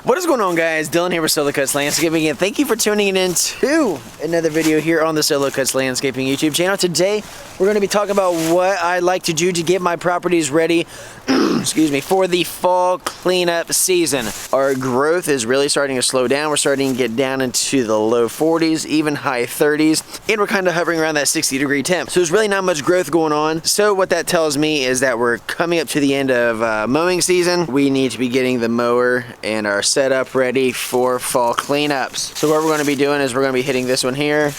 What is going on, guys? Dylan here with Stihl Landscaping, and thank you for tuning in to another video here on the Stihl Landscaping YouTube channel. Today, we're going to be talking about what I like to do to get my properties ready excuse me, for the fall cleanup season. Our growth is really starting to slow down. We're starting to get down into the low 40s, even high 30s, and we're kind of hovering around that 60-degree temp. So there's really not much growth going on. So what that tells me is that we're coming up to the end of mowing season. We need to be getting the mower and our setup ready for fall cleanups. So what we're going to be doing is we're going to be hitting this one here,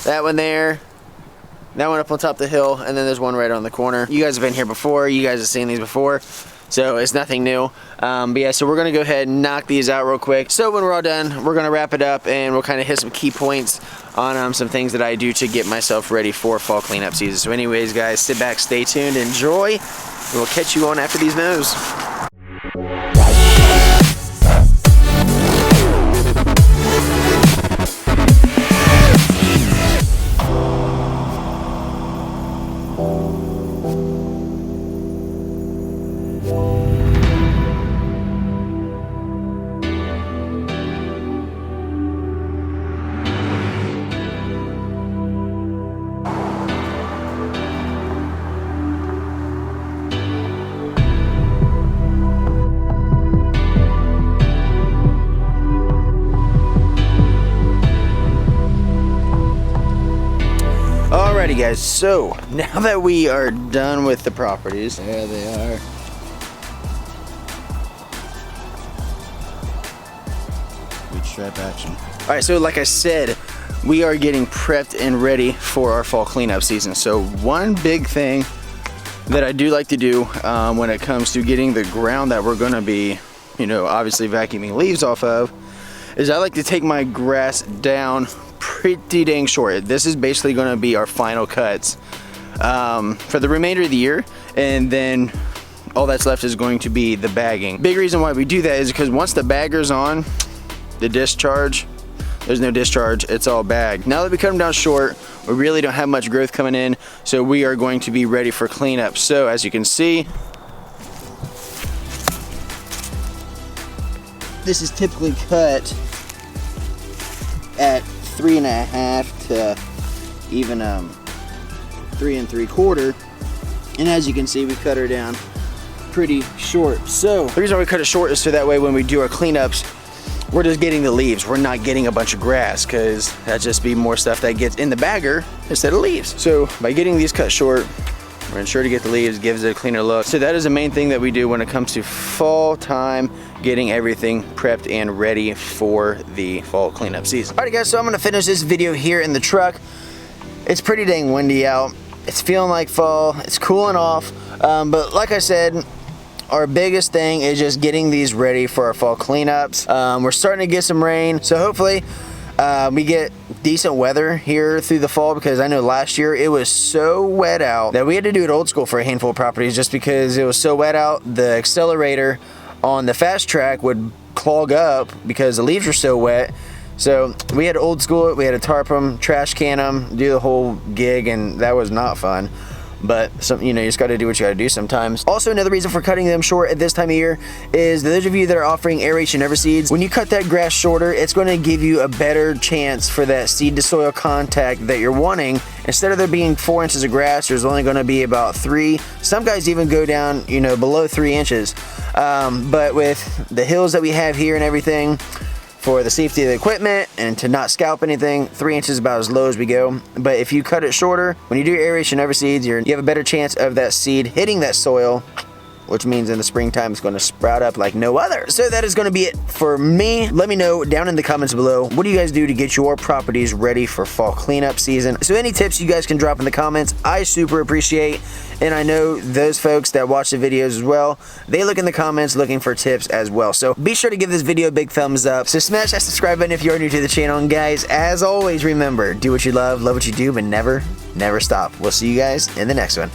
that one there, that one up on top of the hill, and then there's one right on the corner. You guys have been here before. You guys have seen these before, so it's nothing new. But yeah, so we're going to go ahead and knock these out real quick. So when we're all done, we're going to wrap it up, and we'll kind of hit some key points on some things that I do to get myself ready for fall cleanup season. So anyways, guys, sit back, stay tuned, enjoy, and we'll catch you on after these mows. Alrighty, guys, so now that we are done with the properties, there they are. Good stripe action. Alright, so like I said, we are getting prepped and ready for our fall cleanup season. So one big thing that I do like to do when it comes to getting the ground that we're going to be, obviously vacuuming leaves off of, is I like to take my grass down pretty dang short. This is basically going to be our final cuts for the remainder of the year, and then all that's left is going to be the bagging. Big reason why we do that is because once the bagger's on, the discharge, there's no discharge, it's all bagged. Now that we cut them down short, we really don't have much growth coming in, so we are going to be ready for cleanup. So as you can see, this is typically cut at 3.5 to even 3 3/4, and as you can see, we cut her down pretty short. So the reason why we cut it short is so that way when we do our cleanups, we're just getting the leaves. We're not getting a bunch of grass, because that'd just be more stuff that gets in the bagger instead of leaves. So by getting these cut short, we're sure to get the leaves, gives it a cleaner look. So that is the main thing that we do when it comes to fall time, getting everything prepped and ready for the fall cleanup season. Alright, guys, so I'm gonna finish this video here in the truck. It's pretty dang windy out. It's feeling like fall. It's cooling off. But like I said, our biggest thing is just getting these ready for our fall cleanups. We're starting to get some rain, so hopefully we get decent weather here through the fall, because I know last year it was so wet out that we had to do it old school for a handful of properties just because it was so wet out. The accelerator on the fast track would clog up because the leaves were so wet. So we had to old school it. We had to tarp them, trash can them, do the whole gig, and that was not fun. But you just got to do what you got to do sometimes. Also, another reason for cutting them short at this time of year is those of you that are offering aeration over seeds, when you cut that grass shorter, it's going to give you a better chance for that seed to soil contact that you're wanting. Instead of there being 4 inches of grass, there's only going to be about 3. Some guys even go down, below 3 inches. But with the hills that we have here and everything, for the safety of the equipment and to not scalp anything, 3 inches is about as low as we go. But if you cut it shorter, when you do your aeration over seeds, you have a better chance of that seed hitting that soil, which means in the springtime it's going to sprout up like no other. So that is going to be it for me. Let me know down in the comments below, what do you guys do to get your properties ready for fall cleanup season? So any tips you guys can drop in the comments, I super appreciate. And I know those folks that watch the videos as well, they look in the comments looking for tips as well. So be sure to give this video a big thumbs up. So smash that subscribe button if you're new to the channel. And guys, as always, remember, do what you love what you do, but never stop. We'll see you guys in the next one.